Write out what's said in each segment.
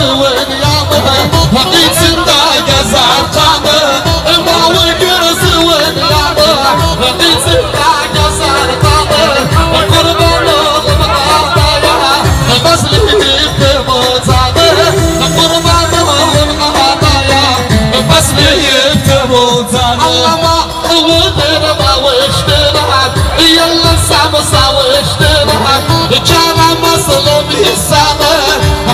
سوين يا مها وقيت سنتا جزار قامه ما وقر سوين يا مها وقيت سنتا جزار قامه قربان المقاطايا بس لي بموتانه قربان المقاطايا بس لي بموتانه الله ما ودر ما وشتنها يلا سام ساوشتنها كان مظلوم يسامه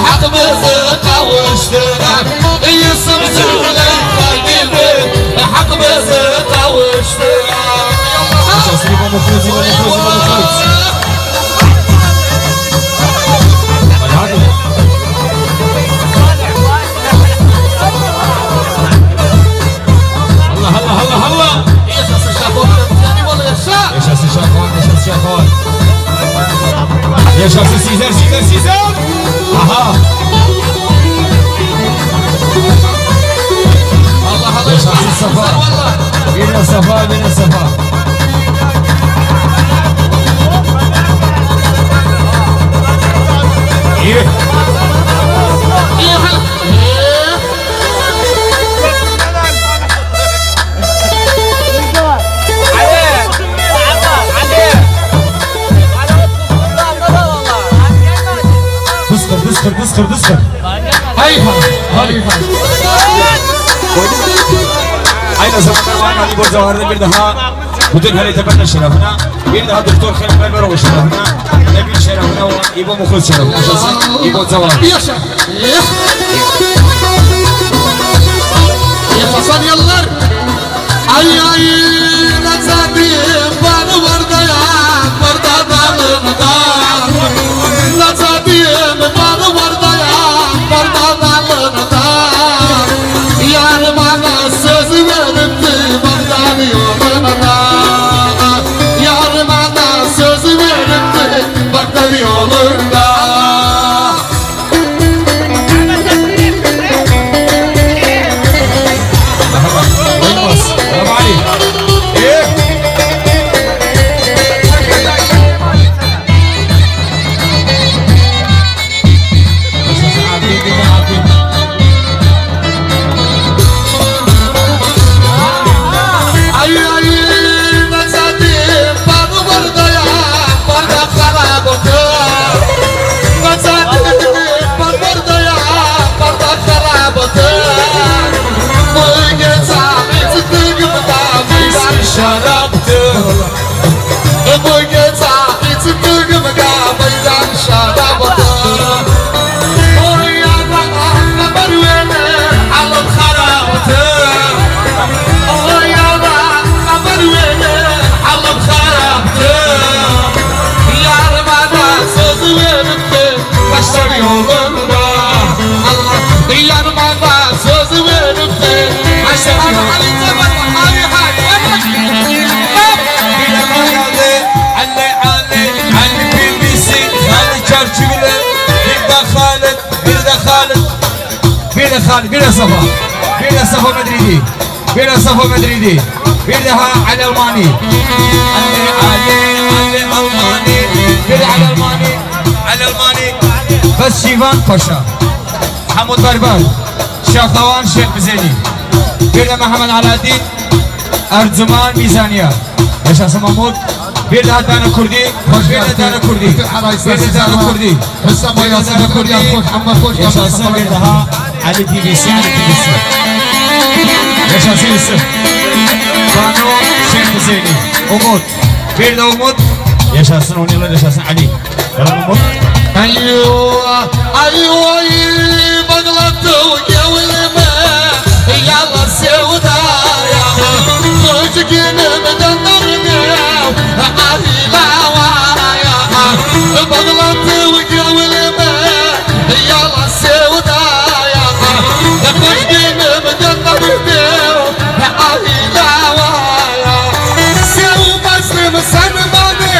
حق بزقه وشتنها يسم زغلي قلبي حق بزقه وشتنها يا شخص سيزر اها الله يا شخص الصفا بين الصفا دسكر هاي أين زمان وانا اللي برزا وارد بردها بدون هذه تبنى شرفنا بردها دكتور خير بالبرو شرفنا نبي شرفنا ويبو مخلص شرفنا يبو زوار يا شيخ يا حسن يلا اي نزادي بان ورده يا ورده دالنا نزادي بان ورده يا ورده دالنا يا رمانا سوزي ورمتي برداني يومنا يا رمانا سوزي ورمتي برداني يومنا بين صفا مدريدي بينها على الماني على الماني بس شيفان باشا حمود بربر شاخوان شيخ بزيني بين محمد علاء الدين ارزمان ميزانية ايش اسم محمود بين دانا كردي بين دانا كردي ايش اسم بينها على تي في سي يا شاسين السف بانو شيخ زيني أمود بيرد أمود يا شاسين وني الله يا شاسين علي يلا أمود أيوة بغلط وجاول ما يلا السودا يا مجكين مدنرنا عهيلا ويا بغلط وجاول ما يلا السودا يا مجكين مدنرنا عهيلا ويا سو مسلم سنباني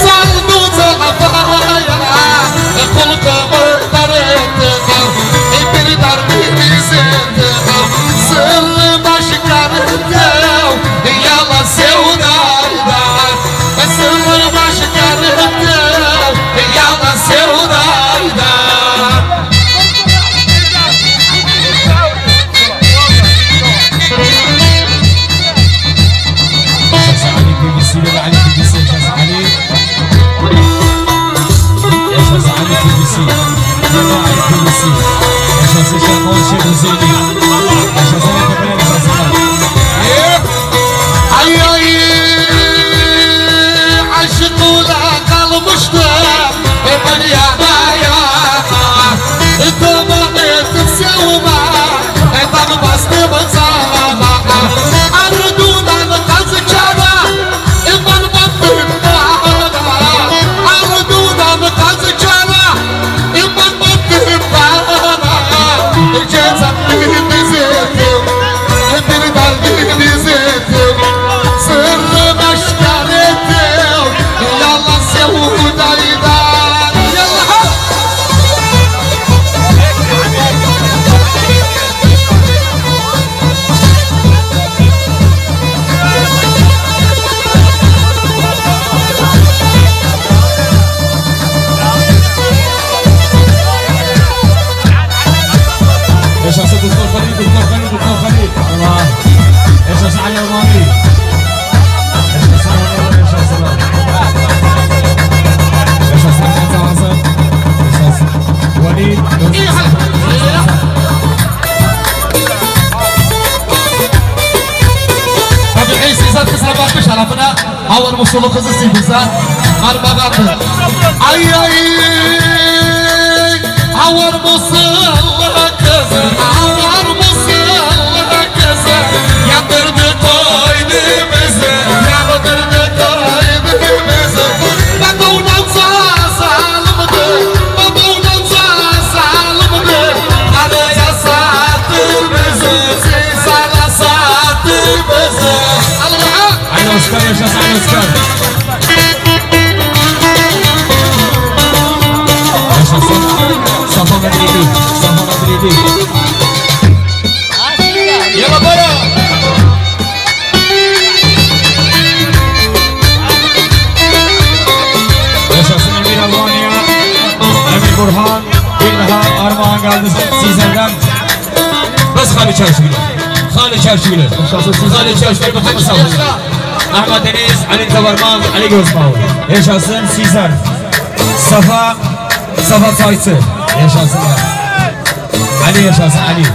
صلبو تغفايا قلت مردرتنا ابن دربي البزيني يشاسن الكبير يشاسن اي عشق ولا قلب مشتاق من يا ضايع انت ما تسوى انت بس بتصالح اردون انا قصدك شباب ابن بطل اردون انا قصدك شباب ابن بطل الجنة بزيتو انت قلبي بزيتو سر مشكلتو يلا سووا دايدان يلا ايش اسد دكتور خليل دكتور خليل دكتور خليل الله ايش اسد علي الماضي ايش اسد ايش اسد ايش اسد ايش اسد وليد طب الحين سيزات كسر باقي شرفنا اول مصولو خزي سيزات مربغات اي اول مصولو كسر اول مصولو كسر يا درب قايد مزر يا درب قايد مزر بدونا سالم ده بدونا سالم ده انا يا ساتر مزر سيسال ساتر مزر الله على اوسكار ايش اسد على اوسكار ايش اسد صفا مدريدي صفا مدريدي يلا برا ايش اسد امير البانيا امير برهان بالنهار ارمان قال سيزردن بس خالد شاشويلي خالد شاشويلي خالد شاشويلي بخمس صوت احمد دنيز علي زبرمان علي جوزماوي ايش اسد سيزر صفا سايتسر ايش اسد علي ايش اسد علي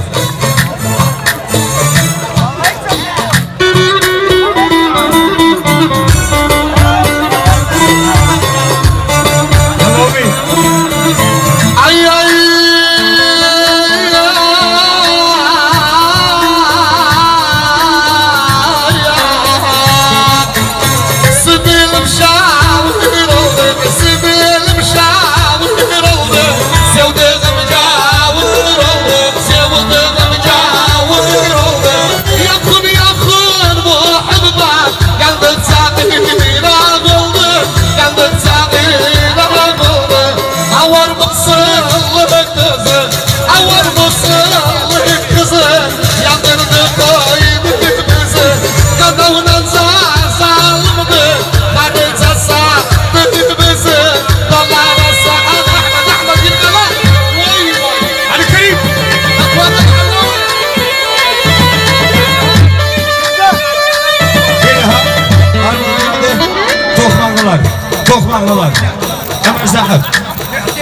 Tohmanlılar.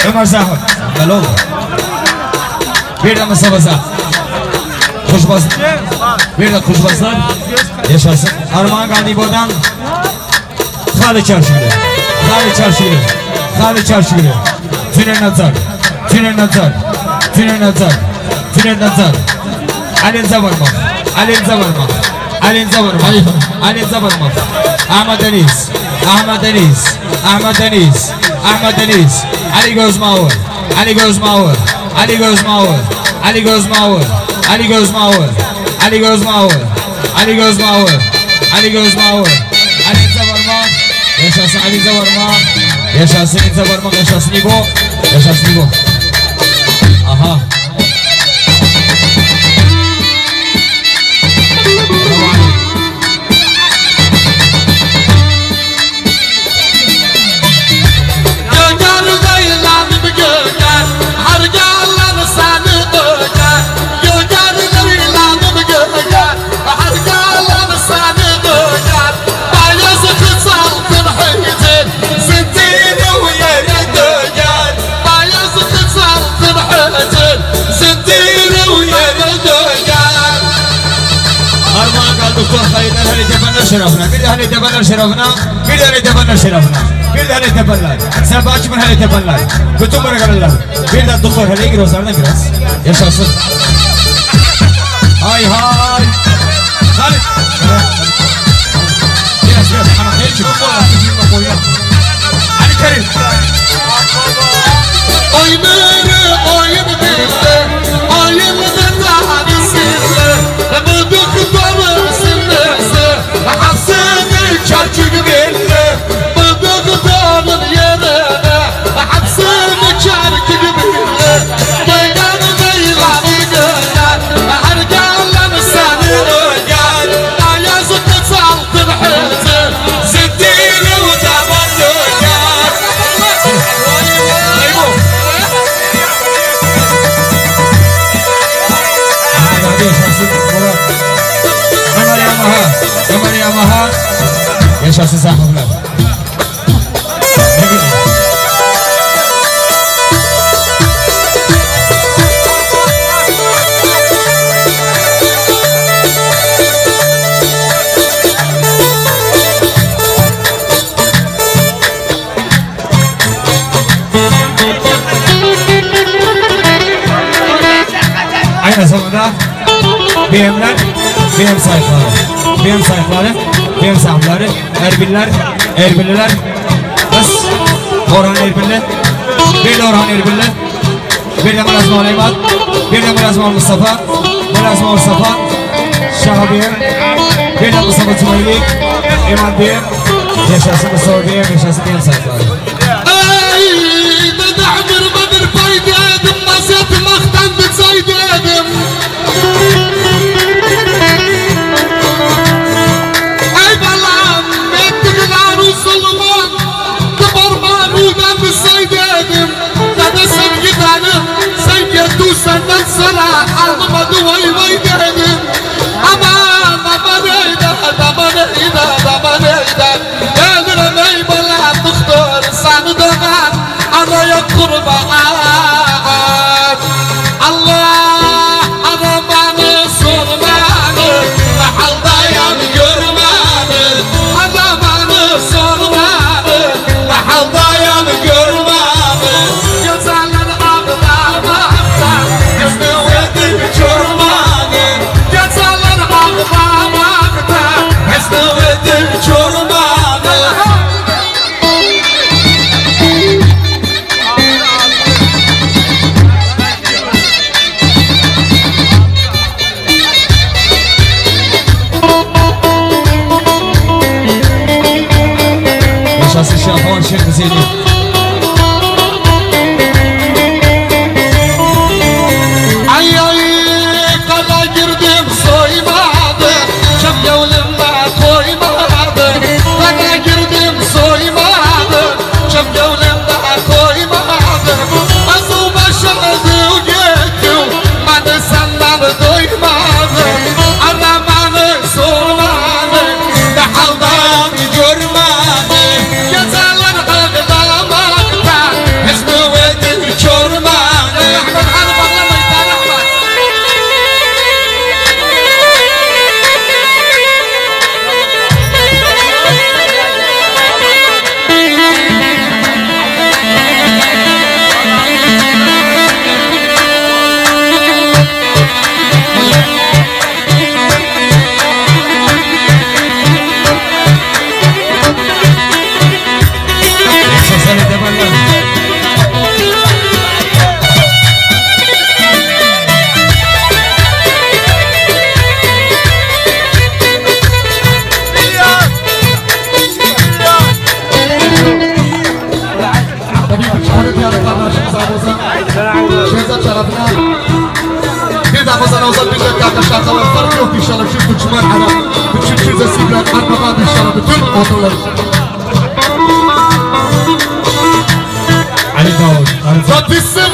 Ömer Zahır. Hello. Bir de Mustafa Kuşbaz. Bir de Kuşbazlar. Yaşasın. Armağan Gandibo'dan Hali Çarşıgülü. Hali Çarşıgülü. Hali Çarşıgülü. Tünel Nazar. Tünel Nazar. Tünel Nazar. Tünel Nazar. Alin Zavarmak. Alin Zavarmak. Alin Zavarmak. Alin Zavarmak. Ahmet Deniz. Ahmet Deniz. Ahmet Deniz. Ahmet Deniz. Ali Gözmağır. Ali Gözmağır. Ali Gözmağır. Ali Gözmağır. Ali Gözmağır. Ali Gözmağır. Ali Gözmağır. Ali Gözmağır. Ali Zavarmak. Yaşasın Ali Zavarmak. Yaşasın Ali Zavarmak. Yaşasın İbo. Yaşasın İbo. Aha. زنتين ويا ردوجان بايز خصال تنحزن şerefine, bir tane tepeller şerefine, bir tane tepeller şerefine, bir tane tepeller. Sebaç mı hele tepeller? Bütün bırakırlar. Bir de doktor hele girozlarına biraz. Yaşasın. Hay hay. Hadi. Biraz. Ama hiç mi koyuyor? Hadi Kerim. Oynarı oyun dille, oyunun tanesiyle, bıdık dolu sinirse, hasını çarçık bille, bıdık dolu yerine, hasını çarçık bille, meydan meylanı göler, her gelen seni öger, ayazı kısaltın hızı, ziddiğini uzaman öger. Ömer Yamaha yaşasın sahipler. Aynı zamanda BM'ler, BM sayfaları, BM sahipleri, Erbilliler, biz Orhan Erbilli, bir de Orhan Erbilli, bir de Murazma Aleymat, bir de Murazma Mustafa, Şahabiyem, bir de Mustafa Tümayli, İman Bey'im, yaşasın Mustafa Bey'im, yaşasın BM sayfaları. Ey dede amir bedir faydedim, nasiyatı maktan bitsaydedim. Ey balam, ettiğin aruzulumun, tıbarmanıdan bitsaydedim. Dede sen gidelim, sen geldin senden sonra, almadı vay vay dedim. Aman eyde, ölürüm ey balam doktor, seni doğan anaya kurban. Allah arabanı sormanı, haldayam görmeni, arabanı sormanı, haldayam görmeni. Güzeller ağlamakta, gözünü verdim çormanı. Güzeller ağlamakta, gözünü verdim çormanı. Yaşasın Şahan Şerifzeli. Ay kana girdim soymadı, çöp yoluma koymadı. Kana girdim soymadı, çöp yoluma koymadı. Asıl başardı gittim, beni senden doymadı. Aramanı sormadı, ne haldayam görmedi. Geceler ağlamakta, hüznü verdim çormanı. Ahmet Hanım ağlamayın, Ahmet. Yaşasın tepeller. Tabii ki şahane bir arkadaşımız Abozan, Şehzat şarafına bir de Abozan olsa bir de kardeşler kalan fark yok inşallah. Şu Türkmen Arap, bütün Türkçesiyle armağan inşallah bütün odalar. Ali Davut. Zaten